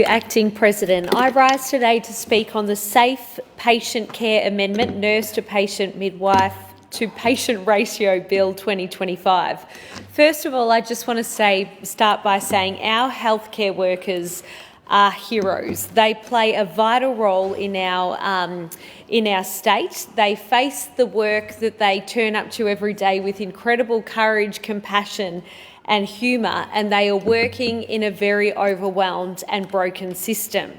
Acting President. I rise today to speak on the Safe Patient Care Amendment, Nurse to Patient Midwife to Patient Ratio Bill 2025. First of all, I just want to start by saying our healthcare workers are heroes. They play a vital role in our state. They face the work that they turn up to every day with incredible courage, compassion and humour, and they are working in a very overwhelmed and broken system.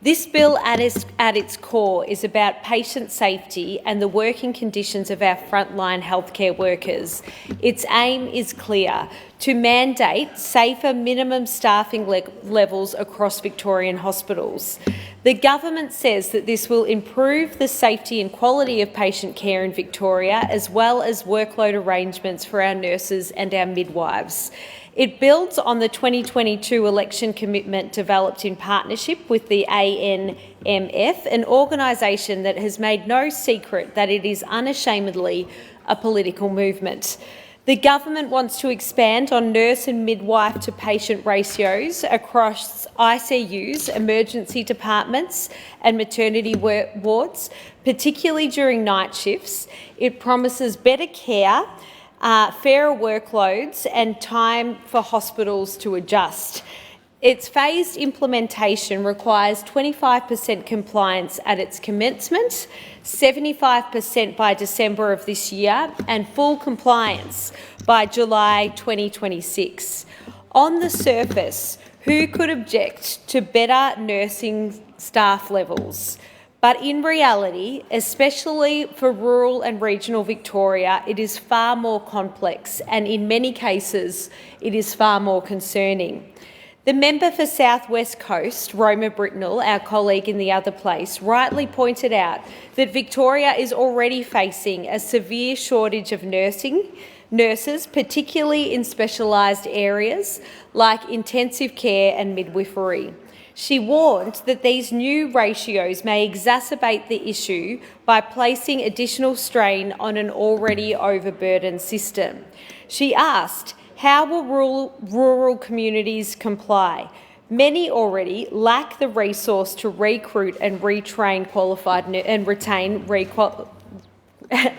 This bill at its core is about patient safety and the working conditions of our frontline healthcare workers. Its aim is clear: to mandate safer minimum staffing levels across Victorian hospitals. The government says that this will improve the safety and quality of patient care in Victoria, as well as workload arrangements for our nurses and our midwives. It builds on the 2022 election commitment developed in partnership with the ANMF, an organisation that has made no secret that it is unashamedly a political movement. The government wants to expand on nurse and midwife to patient ratios across ICUs, emergency departments and maternity wards, particularly during night shifts. It promises better care, fairer workloads and time for hospitals to adjust. Its phased implementation requires 25% compliance at its commencement, 75% by December of this year, and full compliance by July 2026. On the surface, who could object to better nursing staff levels? But in reality, especially for rural and regional Victoria, it is far more complex, and in many cases, it is far more concerning. The member for South West Coast, Roma Britnell, our colleague in the other place, rightly pointed out that Victoria is already facing a severe shortage of nurses, particularly in specialised areas like intensive care and midwifery. She warned that these new ratios may exacerbate the issue by placing additional strain on an already overburdened system. She asked, how will rural communities comply? Many already lack the resource to recruit and retrain qualified and retain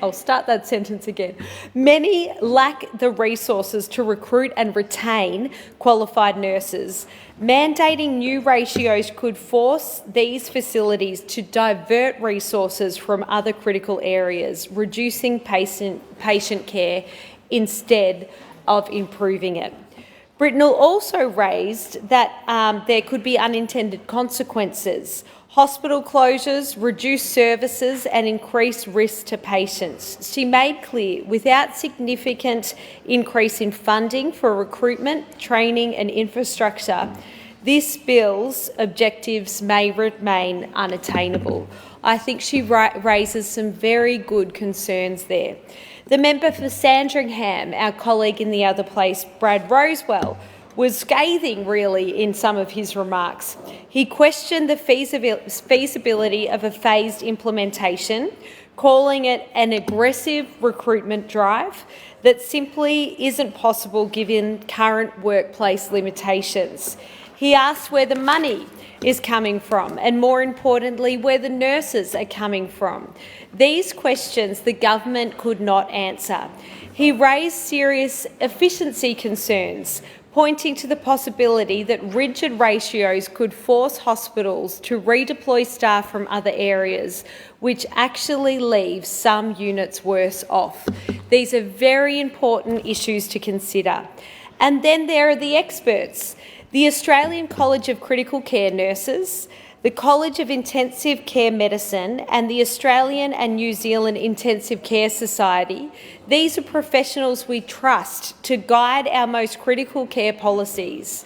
I'll start that sentence again. Many lack the resources to recruit and retain qualified nurses. Mandating new ratios could force these facilities to divert resources from other critical areas, reducing patient care instead of improving it. Britnell also raised that there could be unintended consequences: hospital closures, reduced services and increased risk to patients. She made clear, without significant increase in funding for recruitment, training and infrastructure, this bill's objectives may remain unattainable. I think she raises some very good concerns there. The member for Sandringham, our colleague in the other place, Brad Rosewell, was scathing really in some of his remarks. He questioned the feasibility of a phased implementation, calling it an aggressive recruitment drive that simply isn't possible given current workplace limitations. He asked where the money is coming from and, more importantly, where the nurses are coming from. These questions the government could not answer. He raised serious efficiency concerns, pointing to the possibility that rigid ratios could force hospitals to redeploy staff from other areas, which actually leaves some units worse off. These are very important issues to consider. And then there are the experts. The Australian College of Critical Care Nurses, the College of Intensive Care Medicine and the Australian and New Zealand Intensive Care Society. These are professionals we trust to guide our most critical care policies.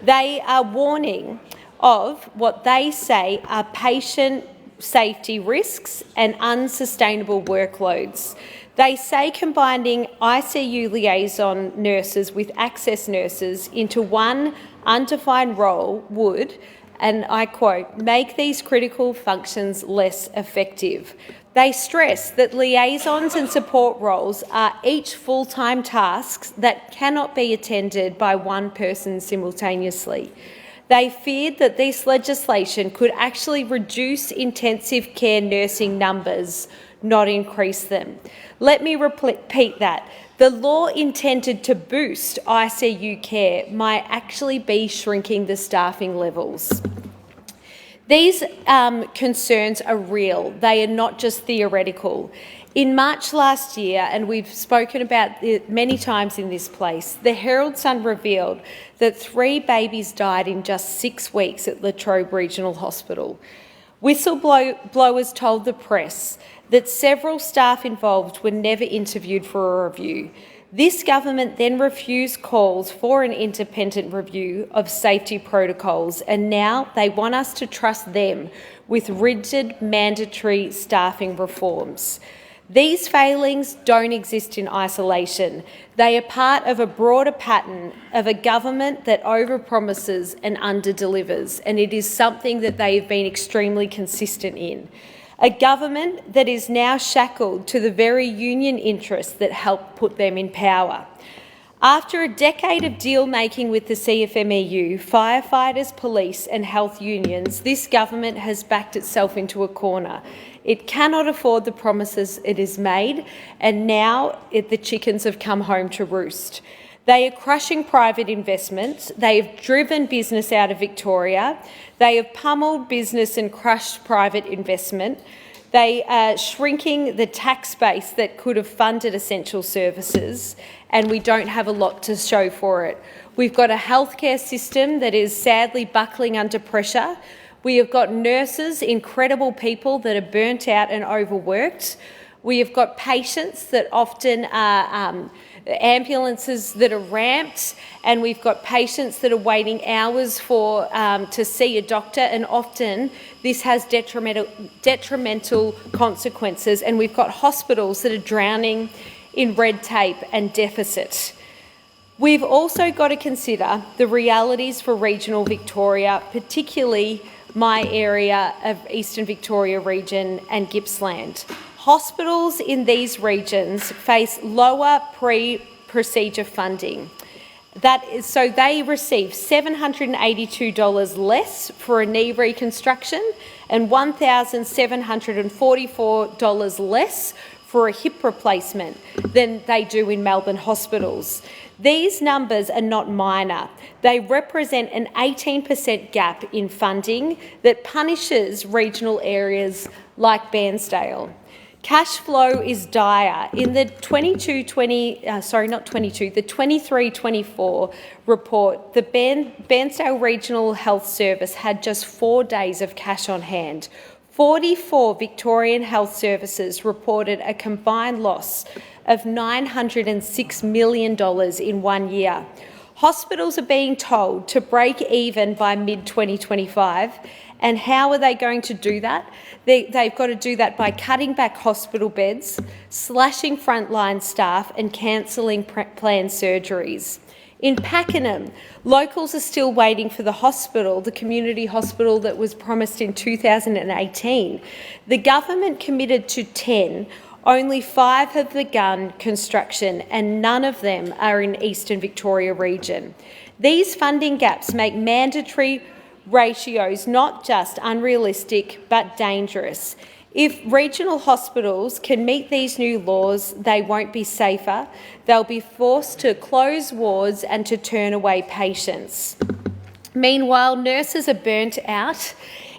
They are warning of what they say are patient safety risks and unsustainable workloads. They say combining ICU liaison nurses with access nurses into one undefined role would, and I quote, make these critical functions less effective. They stress that liaisons and support roles are each full-time tasks that cannot be attended by one person simultaneously. They feared that this legislation could actually reduce intensive care nursing numbers, not increase them. Let me repeat that. The law intended to boost ICU care might actually be shrinking the staffing levels. These concerns are real. They are not just theoretical. In March last year, and we've spoken about it many times in this place, the Herald Sun revealed that 3 babies died in just 6 weeks at Latrobe Regional Hospital. Whistleblowers told the press that several staff involved were never interviewed for a review. This government then refused calls for an independent review of safety protocols, and now they want us to trust them with rigid mandatory staffing reforms. These failings don't exist in isolation. They are part of a broader pattern of a government that overpromises and underdelivers, and it is something that they have been extremely consistent in. A government that is now shackled to the very union interests that helped put them in power. After a decade of deal-making with the CFMEU, firefighters, police and health unions, this government has backed itself into a corner. It cannot afford the promises it has made, and now the chickens have come home to roost. They are crushing private investment. They have driven business out of Victoria. They have pummeled business and crushed private investment. They are shrinking the tax base that could have funded essential services, and we don't have a lot to show for it. We've got a healthcare system that is sadly buckling under pressure. We have got nurses, incredible people that are burnt out and overworked. We have got patients that often are ambulances that are ramped, and we've got patients that are waiting hours for to see a doctor, and often this has detrimental consequences, and we've got hospitals that are drowning in red tape and deficit. We've also got to consider the realities for regional Victoria, particularly my area of Eastern Victoria region and Gippsland. Hospitals in these regions face lower pre-procedure funding. So they receive $782 less for a knee reconstruction and $1,744 less for a hip replacement than they do in Melbourne hospitals. These numbers are not minor. They represent an 18% gap in funding that punishes regional areas like Bairnsdale. Cash flow is dire. In the 23-24 report, the Bairnsdale Regional Health Service had just 4 days of cash on hand. 44 Victorian health services reported a combined loss of $906 million in 1 year. Hospitals are being told to break even by mid-2025, and how are they going to do that? They've got to do that by cutting back hospital beds, slashing frontline staff and cancelling planned surgeries. In Pakenham, locals are still waiting for the hospital, the community hospital that was promised in 2018. The government committed to 10. Only 5 have begun construction, and none of them are in Eastern Victoria region. These funding gaps make mandatory ratios not just unrealistic but dangerous. If regional hospitals can meet these new laws, they won't be safer. They'll be forced to close wards and to turn away patients. Meanwhile, nurses are burnt out.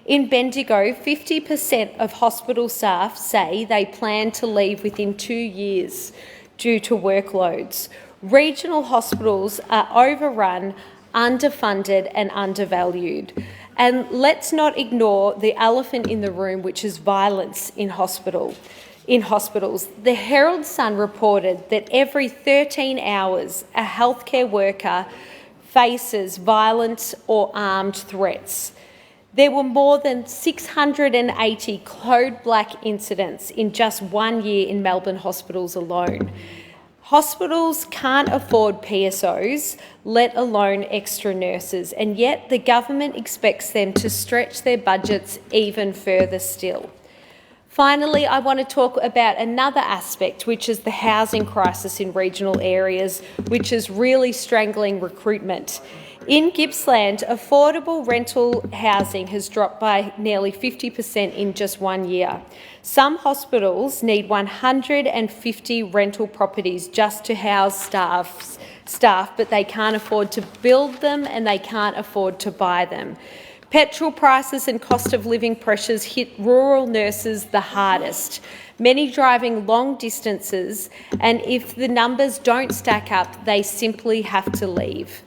In Bendigo, 50% of hospital staff say they plan to leave within 2 years due to workloads. Regional hospitals are overrun, underfunded and undervalued. And let's not ignore the elephant in the room, which is violence in hospitals. The Herald Sun reported that every 13 hours a healthcare worker faces violent or armed threats. There were more than 680 code black incidents in just 1 year in Melbourne hospitals alone. Hospitals can't afford PSOs, let alone extra nurses, and yet the government expects them to stretch their budgets even further still. Finally, I want to talk about another aspect, which is the housing crisis in regional areas, which is really strangling recruitment. In Gippsland, affordable rental housing has dropped by nearly 50% in just 1 year. Some hospitals need 150 rental properties just to house staff, but they can't afford to build them and they can't afford to buy them. Petrol prices and cost of living pressures hit rural nurses the hardest, many driving long distances, and if the numbers don't stack up, they simply have to leave.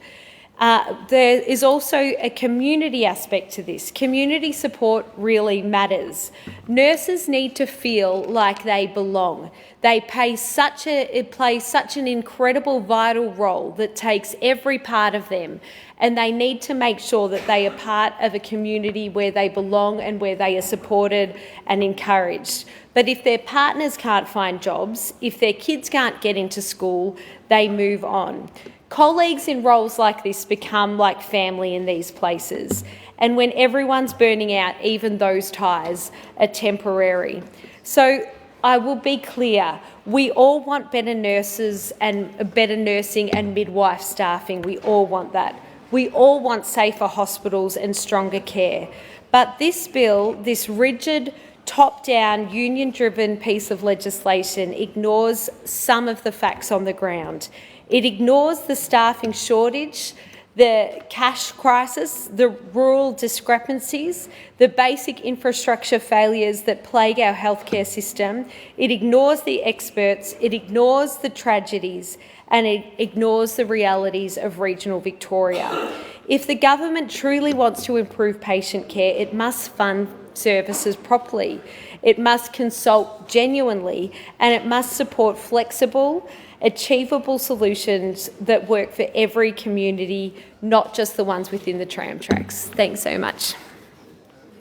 There is also a community aspect to this. Community support really matters. Nurses need to feel like they belong. They play such an incredible, vital role that takes every part of them, and they need to make sure that they are part of a community where they belong and where they are supported and encouraged. But if their partners can't find jobs, if their kids can't get into school, they move on. Colleagues in roles like this become like family in these places, and when everyone's burning out, even those ties are temporary. So I will be clear, we all want better nurses and better nursing and midwife staffing. We all want that. We all want safer hospitals and stronger care. But this bill, this rigid, top-down, union-driven piece of legislation ignores some of the facts on the ground. It ignores the staffing shortage, the cash crisis, the rural discrepancies, the basic infrastructure failures that plague our healthcare system. It ignores the experts, it ignores the tragedies, and it ignores the realities of regional Victoria. If the government truly wants to improve patient care, it must fund services properly. It must consult genuinely, and it must support flexible, achievable solutions that work for every community, not just the ones within the tram tracks. Thanks so much.